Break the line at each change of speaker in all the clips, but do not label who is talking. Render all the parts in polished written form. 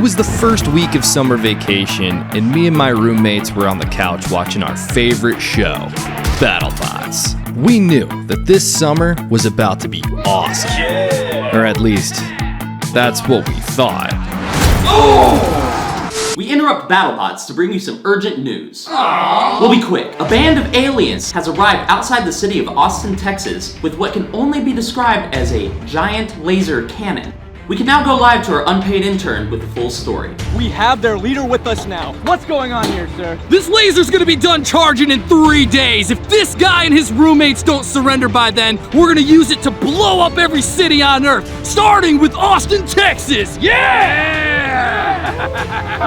was the first week of summer vacation, and me and my roommates were on the couch watching our favorite show, BattleBots. We knew that this summer was about to be awesome. Yeah. Or at least, that's what we thought.
Oh! We interrupt BattleBots to bring you some urgent news. Aww. We'll be quick. A band of aliens has arrived outside the city of Austin, Texas, with what can only be described as a giant laser cannon. We can now go live to our unpaid intern with the full story.
We have their leader with us now. What's going on here, sir?
This laser's gonna be done charging in 3 days. If this guy and his roommates don't surrender by then, we're gonna use it to blow up every city on Earth, starting with Austin, Texas. Yeah!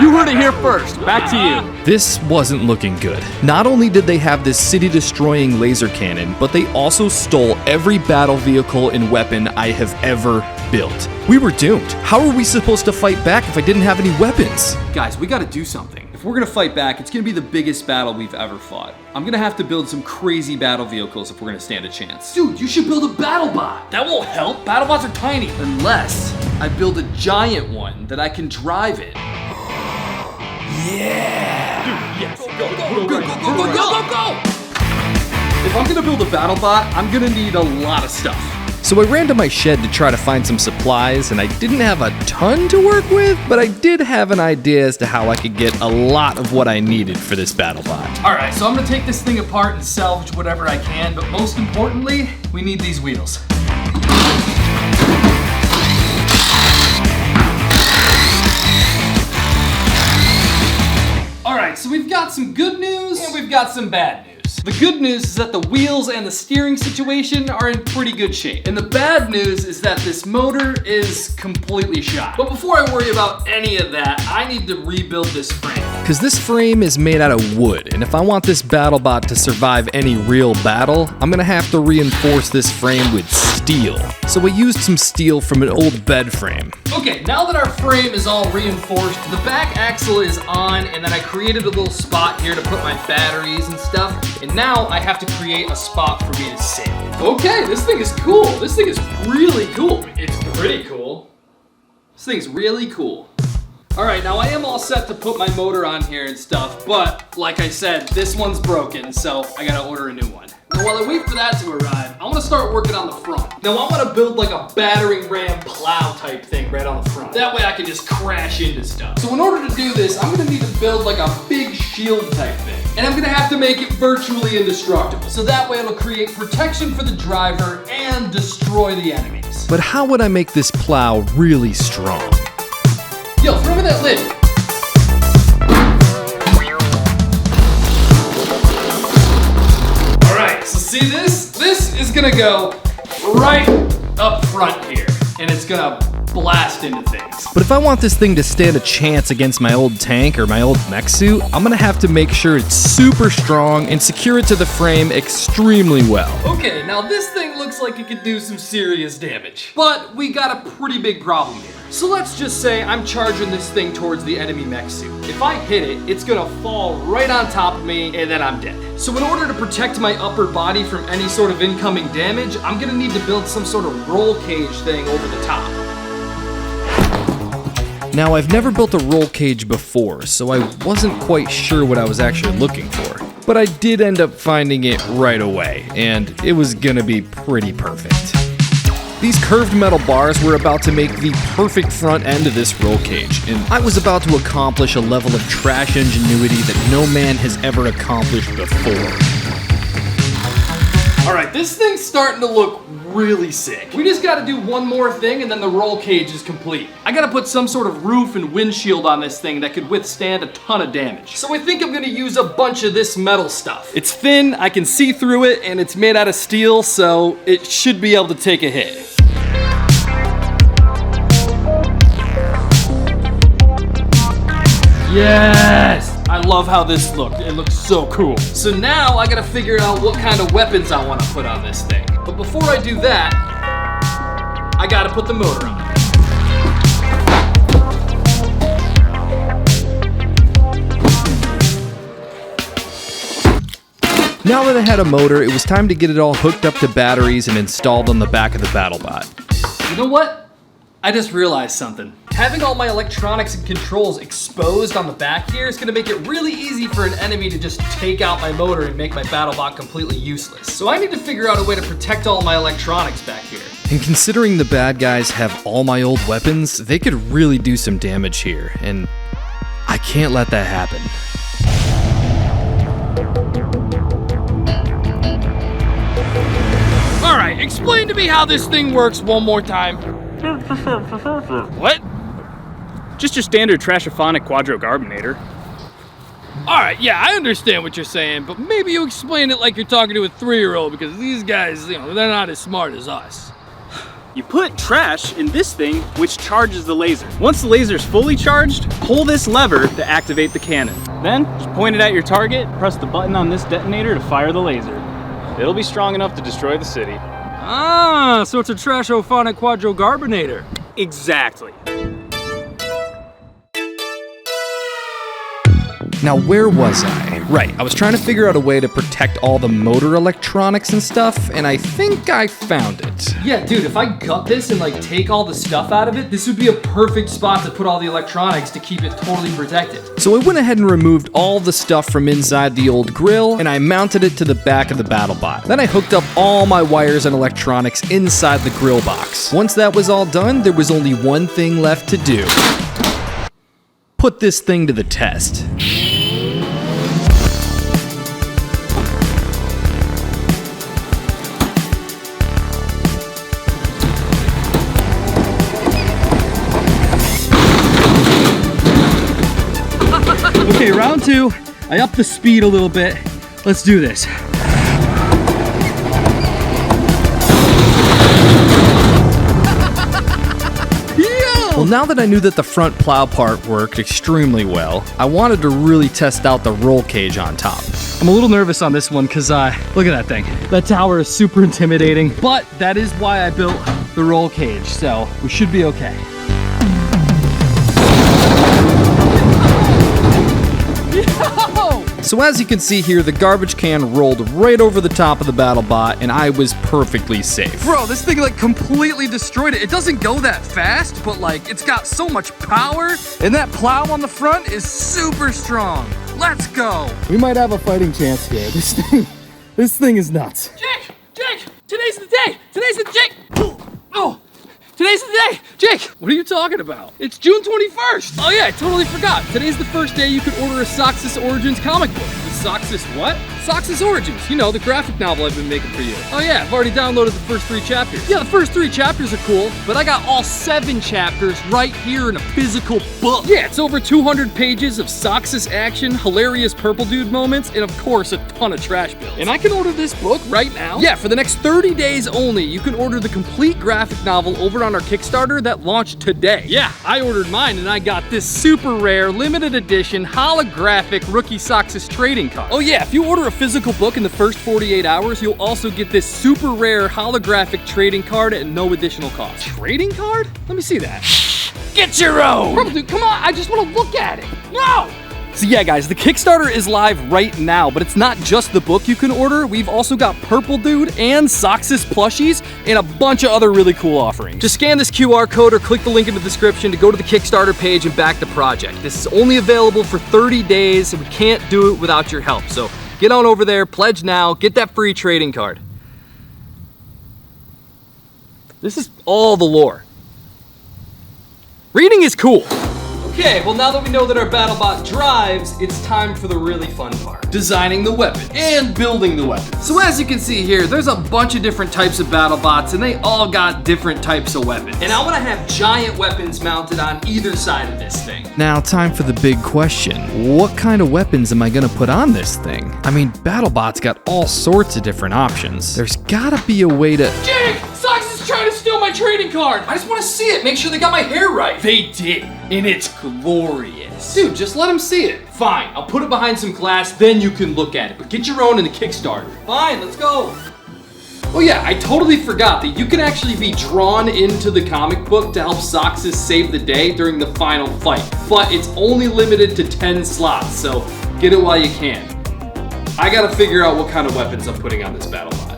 You heard it here first. Back to you.
This wasn't looking good. Not only did they have this city-destroying laser cannon, but they also stole every battle vehicle and weapon I have ever built. We were doomed. How are we supposed to fight back if I didn't have any weapons?
Guys, we gotta do something. If we're gonna fight back, it's gonna be the biggest battle we've ever fought. I'm gonna have to build some crazy battle vehicles if we're gonna stand a chance.
Dude, you should build a BattleBot.
That won't help. BattleBots are tiny. Unless I build a giant one that I can drive it.
Yeah! Dude, yes.
Go! If I'm gonna build a BattleBot, I'm gonna need a lot of stuff.
So I ran to my shed to try to find some supplies, and I didn't have a ton to work with, but I did have an idea as to how I could get a lot of what I needed for this BattleBot.
All right, so I'm gonna take this thing apart and salvage whatever I can, but most importantly, we need these wheels. All right, so we've got some good news and we've got some bad news. The good news is that the wheels and the steering situation are in pretty good shape. And the bad news is that this motor is completely shot. But before I worry about any of that, I need to rebuild this frame.
Because this frame is made out of wood, and if I want this BattleBot to survive any real battle, I'm gonna have to reinforce this frame with steel. So I used some steel from an old bed frame.
Okay, now that our frame is all reinforced, the back axle is on, and then I created a little spot here to put my batteries and stuff, and now I have to create a spot for me to sit. Okay, this thing is cool. This thing is really cool. It's pretty cool. This thing's really cool. All right, now I am all set to put my motor on here and stuff, but like I said, this one's broken, so I gotta order a new one. Now while I wait for that to arrive, I wanna start working on the front. Now I wanna build like a battering ram plow type thing right on the front. That way I can just crash into stuff. So in order to do this, I'm gonna need to build like a big shield type thing. And I'm gonna have to make it virtually indestructible. So that way it'll create protection for the driver and destroy the enemies.
But how would I make this plow really strong?
Yo, throw me that lid. All right, so see this? This is gonna go right up front here, and it's gonna blast into things.
But if I want this thing to stand a chance against my old tank or my old mech suit, I'm gonna have to make sure it's super strong and secure it to the frame extremely well.
Okay, now this thing looks like it could do some serious damage. But we got a pretty big problem here. So let's just say I'm charging this thing towards the enemy mech suit. If I hit it, it's gonna fall right on top of me and then I'm dead. So in order to protect my upper body from any sort of incoming damage, I'm gonna need to build some sort of roll cage thing over the top.
Now, I've never built a roll cage before, so I wasn't quite sure what I was actually looking for. But I did end up finding it right away, and it was gonna be pretty perfect. These curved metal bars were about to make the perfect front end of this roll cage, and I was about to accomplish a level of trash ingenuity that no man has ever accomplished before.
All right, this thing's starting to look really sick. We just gotta do one more thing and then the roll cage is complete. I gotta put some sort of roof and windshield on this thing that could withstand a ton of damage. So I think I'm gonna use a bunch of this metal stuff. It's thin, I can see through it, and it's made out of steel, so it should be able to take a hit. Yes! I love how this looked. It looks so cool. So now I gotta figure out what kind of weapons I wanna put on this thing. But before I do that, I gotta put the motor on.
Now that I had a motor, it was time to get it all hooked up to batteries and installed on the back of the BattleBot.
You know what? I just realized something. Having all my electronics and controls exposed on the back here is gonna make it really easy for an enemy to just take out my motor and make my BattleBot completely useless. So I need to figure out a way to protect all my electronics back here.
And considering the bad guys have all my old weapons, they could really do some damage here, and I can't let that happen.
All right, explain to me how this thing works one more time. What?
Just your standard trashophonic quadrocarbinator.
All right, yeah, I understand what you're saying, but maybe you explain it like you're talking to a 3-year-old, because these guys, they're not as smart as us.
You put trash in this thing, which charges the laser. Once the laser's fully charged, pull this lever to activate the cannon. Then, just point it at your target, press the button on this detonator to fire the laser. It'll be strong enough to destroy the city.
Ah, so it's a trashophonic quadrocarbinator.
Exactly.
Now, where was I? Right, I was trying to figure out a way to protect all the motor electronics and stuff, and I think I found it.
Yeah, dude, if I gut this and like take all the stuff out of it, this would be a perfect spot to put all the electronics to keep it totally protected.
So I went ahead and removed all the stuff from inside the old grill, and I mounted it to the back of the BattleBot. Then I hooked up all my wires and electronics inside the grill box. Once that was all done, there was only one thing left to do. Put this thing to the test.
Okay, round 2. I upped the speed a little bit. Let's do this.
Well, now that I knew that the front plow part worked extremely well, I wanted to really test out the roll cage on top.
I'm a little nervous on this one because look at that thing. That tower is super intimidating, but that is why I built the roll cage, so we should be okay.
So as you can see here, the garbage can rolled right over the top of the BattleBot, and I was perfectly safe.
Bro, this thing like completely destroyed it. It doesn't go that fast, but like it's got so much power, and that plow on the front is super strong. Let's go.
We might have a fighting chance here. This thing is nuts.
Jake, today's the day. Today's the day. Jake, what are you talking about? It's June 21st. Oh yeah, I totally forgot. Today's the first day you could order a Soxus Origins comic book. The Soxus what? Soxus Origins. You know, the graphic novel I've been making for you. Oh yeah, I've already downloaded the first 3 chapters. Yeah, the first 3 chapters are cool, but I got all 7 chapters right here in a physical book. Yeah, it's over 200 pages of Soxus action, hilarious purple dude moments, and of course a ton of trash builds. And I can order this book right now? Yeah, for the next 30 days only, you can order the complete graphic novel over on our Kickstarter that launched today. Yeah, I ordered mine and I got this super rare, limited edition, holographic Rookie Soxus trading card. Oh yeah, if you order a physical book in the first 48 hours, you'll also get this super rare holographic trading card at no additional cost. Trading card? Let me see that. Get your own! Purple dude, come on, I just want to look at it. No! So yeah, guys, the Kickstarter is live right now, but it's not just the book you can order. We've also got Purple Dude and Soxus plushies and a bunch of other really cool offerings. Just scan this QR code or click the link in the description to go to the Kickstarter page and back the project. This is only available for 30 days, and we can't do it without your help. So get on over there, pledge now, get that free trading card. This is all the lore. Reading is cool. Okay, well now that we know that our BattleBot drives, it's time for the really fun part. Designing the weapon and building the weapon. So as you can see here, there's a bunch of different types of BattleBots and they all got different types of weapons. And I wanna have giant weapons mounted on either side of this thing.
Now, time for the big question. What kind of weapons am I gonna put on this thing? I mean, BattleBot's got all sorts of different options. There's gotta be a way to...
Jake! Soxus is trying to steal my trading card! I just wanna see it, make sure they got my hair right. They did, and it's glorious. Dude, just let them see it. Fine, I'll put it behind some glass, then you can look at it. But get your own in the Kickstarter. Fine, let's go. Oh yeah, I totally forgot that you can actually be drawn into the comic book to help Soxus save the day during the final fight. But it's only limited to 10 slots, so get it while you can. I gotta figure out what kind of weapons I'm putting on this BattleBot.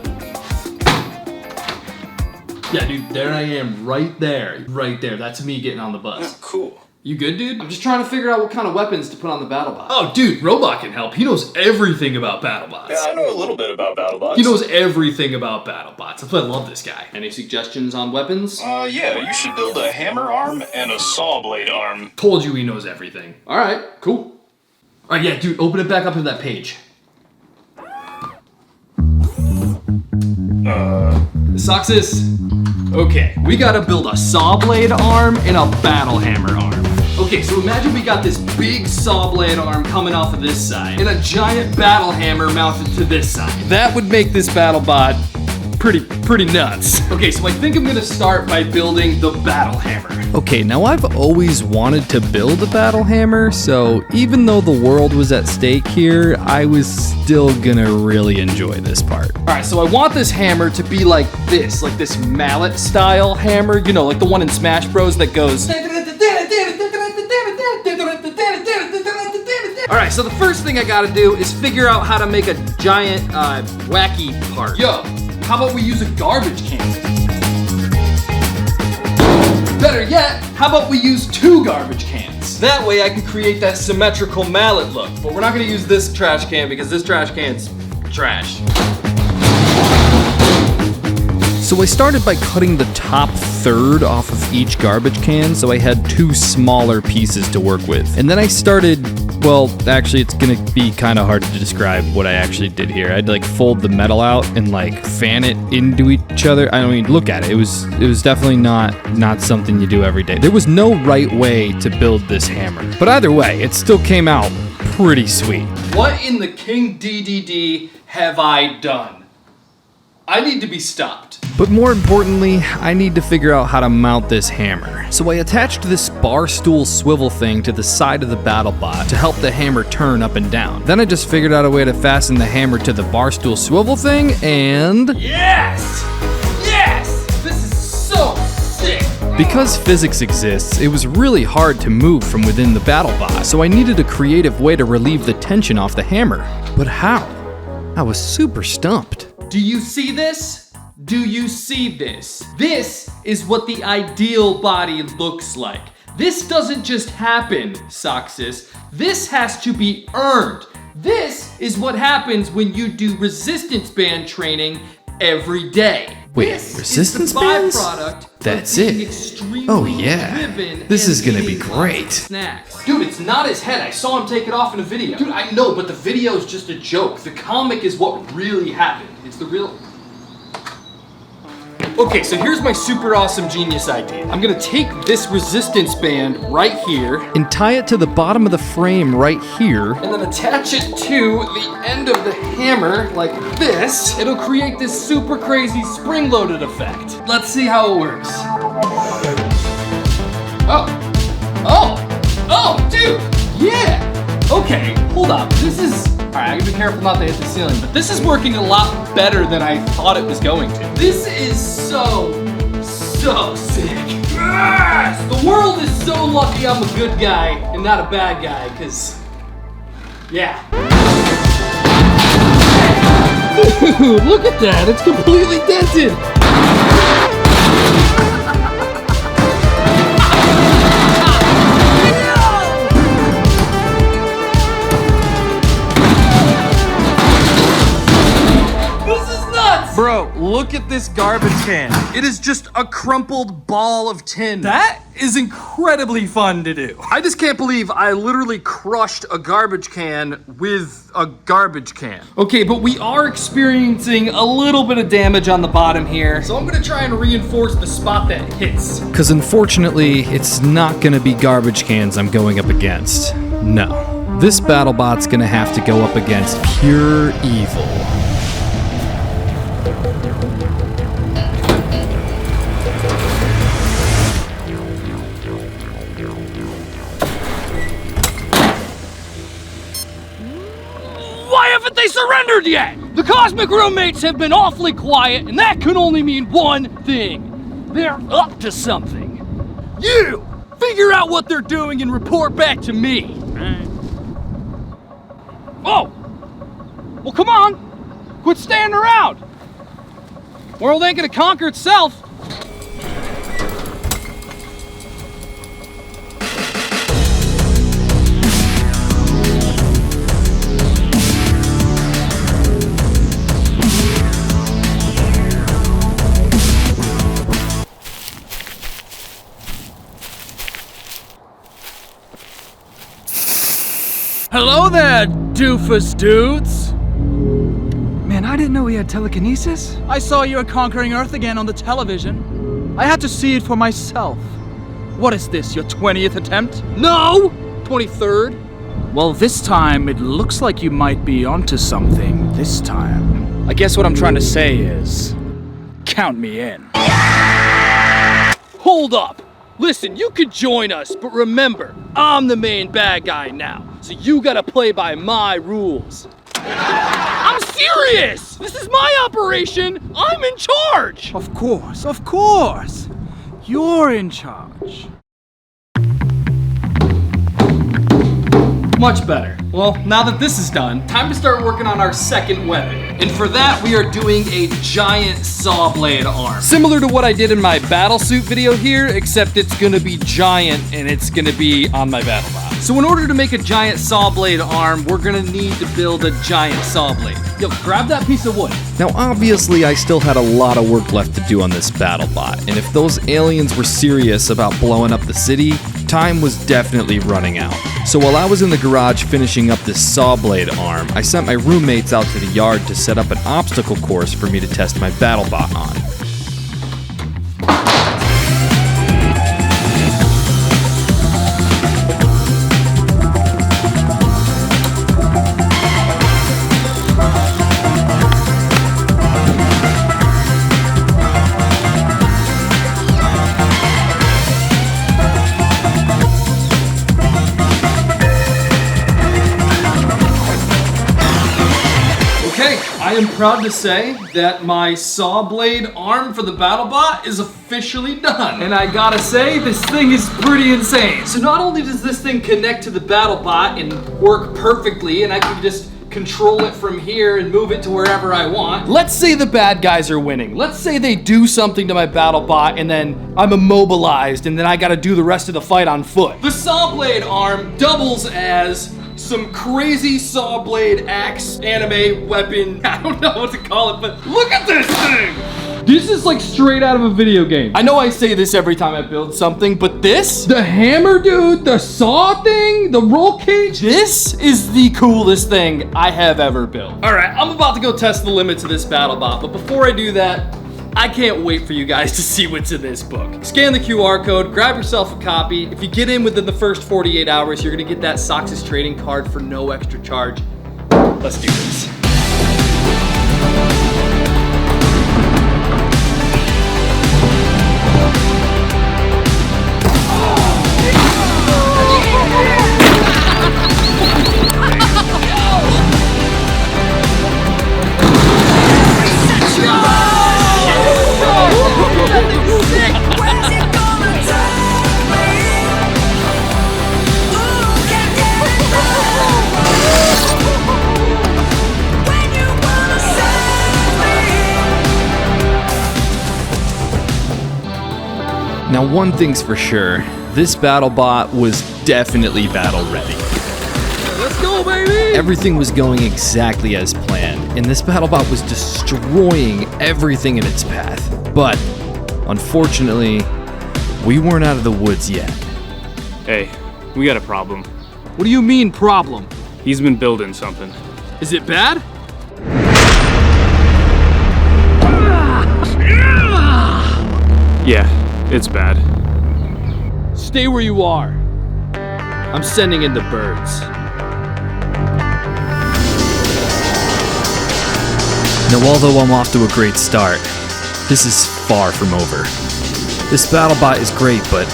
Yeah, dude, there I am, right there. Right there, that's me getting on the bus.
Cool.
You good, dude? I'm just trying to figure out what kind of weapons to put on the BattleBot. Oh, dude, Robot can help. He knows everything about BattleBots.
Yeah, I know a little bit about BattleBots.
He knows everything about BattleBots. That's why I love this guy. Any suggestions on weapons?
Yeah, you should build a hammer arm and a saw blade arm.
Told you he knows everything. All right, cool. All right, yeah, dude, open it back up to that page. Soxus. Okay, we gotta build a saw blade arm and a battle hammer arm. Okay, so imagine we got this big saw blade arm coming off of this side and a giant battle hammer mounted to this side. That would make this BattleBot pretty nuts. Okay, so I think I'm gonna start by building the battle hammer.
Okay, now I've always wanted to build a battle hammer, so even though the world was at stake here, I was still gonna really enjoy this part.
All right, so I want this hammer to be like this mallet style hammer, you know, like the one in Smash Bros that goes. All right, so the first thing I gotta do is figure out how to make a giant wacky part. Yo, how about we use a garbage can? Better yet, how about we use 2 garbage cans? That way I can create that symmetrical mallet look. But we're not gonna use this trash can because this trash can's trash.
So I started by cutting the top third off of each garbage can, so I had 2 smaller pieces to work with. And then I started, well, actually it's gonna be kind of hard to describe what I actually did here. I'd like fold the metal out and like fan it into each other. I mean, look at it. It was definitely not something you do every day. There was no right way to build this hammer. But either way, it still came out pretty sweet.
What in the King DDD have I done? I need to be stopped.
But more importantly, I need to figure out how to mount this hammer. So I attached this bar stool swivel thing to the side of the BattleBot to help the hammer turn up and down. Then I just figured out a way to fasten the hammer to the bar stool swivel thing, and
Yes! Yes! This is so sick!
because physics exists, it was really hard to move from within the BattleBot, so I needed a creative way to relieve the tension off the hammer. But how? I was super stumped.
Do you see this? Do you see this? This is what the ideal body looks like. This doesn't just happen, Soxus. This has to be earned. This is what happens when you do resistance band training every day.
Wait,
This
resistance
is the
bands?
byproduct
That's
of being
it.
extremely
Oh, yeah.
driven
This
and
is gonna be
eating
great.
lots of snacks. Dude, it's not his head. I saw him take it off in a video. Dude, I know, but the video is just a joke. The comic is what really happened. It's the real... Okay, so here's my super awesome genius idea. I'm gonna take this resistance band right here
And tie it to the bottom of the frame right here.
and then attach it to the end of the hammer like this. It'll create this super crazy spring-loaded effect. Let's see how it works. Oh, dude, yeah. Okay, hold up. This is, all right, I gotta be careful not to hit the ceiling, but this is working a lot better than I thought it was going to. This is so sick. Yes! The world is so lucky I'm a good guy and not a bad guy, because, yeah. Dude, look at that, it's completely dented. Bro, look at this garbage can. It is just a crumpled ball of tin. That is incredibly fun to do. I just can't believe I literally crushed a garbage can with a garbage can. Okay, but we are experiencing a little bit of damage on the bottom here, so I'm gonna try and reinforce the spot that hits.
Because unfortunately, it's not gonna be garbage cans I'm going up against. No. This BattleBot's gonna have to go up against pure evil.
Why haven't they surrendered yet? The Cosmic Roommates have been awfully quiet, and that can only mean one thing. They're up to something. You! Figure out what they're doing and report back to me. Oh! Well, come on! Quit standing around! World ain't gonna conquer itself. Hello there, doofus dudes.
Man, I didn't know he had telekinesis. I saw you were conquering Earth again on the television. I had to see it for myself. What is this, your 20th attempt?
No! 23rd.
Well, this time it looks like you might be onto something this time. I guess what I'm trying to say is, count me in.
Hold up. Listen, you could join us, but remember, I'm the main bad guy now, so you gotta play by my rules. I'm serious! This is my operation! I'm in charge!
Of course. You're in charge.
Much better. Well, now that this is done, time to start working on our second weapon. And for that, we are doing a giant saw blade arm.
Similar to what I did in my battle suit video here, except it's gonna be giant and it's gonna be on my BattleBot.
So in order to make a giant saw blade arm, we're gonna need to build a giant saw blade. Yo, grab that piece of wood.
Now obviously I still had a lot of work left to do on this BattleBot, and if those aliens were serious about blowing up the city, time was definitely running out. So while I was in the garage finishing up this saw blade arm, I sent my roommates out to the yard to set up an obstacle course for me to test my BattleBot on.
I am proud to say that my saw blade arm for the BattleBot is officially done. And I gotta say, this thing is pretty insane. So not only does this thing connect to the BattleBot and work perfectly, and I can just control it from here and move it to wherever I want.
Let's say the bad guys are winning. Let's say they do something to my BattleBot and then I'm immobilized and then I gotta do the rest of the fight on foot.
The saw blade arm doubles as some crazy saw blade axe anime weapon. I don't know what to call it, but look at this thing! This is like straight out of a video game.
I know I say this every time I build something, but this?
The hammer, dude, the saw thing, the roll cage.
This is the coolest thing I have ever built.
All right, I'm about to go test the limits of this BattleBot, but before I do that, I can't wait for you guys to see what's in this book. Scan the QR code, grab yourself a copy. If you get in within the first 48 hours, you're gonna get that Sox's trading card for no extra charge. Let's do this.
Now one thing's for sure, this BattleBot was definitely battle ready.
Let's go, baby!
Everything was going exactly as planned, and this BattleBot was destroying everything in its path. But, unfortunately, we weren't out of the woods yet.
Hey, we got a problem.
What do you mean, problem?
He's been building something.
Is it bad?
Yeah, it's bad.
Stay where you are. I'm sending in the birds.
Now, although I'm off to a great start, this is far from over. This BattleBot is great, but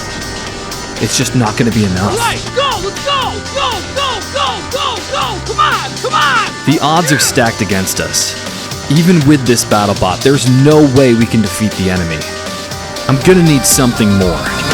it's just not going to be enough.
All right, go! Let's go! Go! Go! Go! Go! Go! Come on! Come on!
The odds are stacked against us. Even with this BattleBot, there's no way we can defeat the enemy. I'm gonna need something more.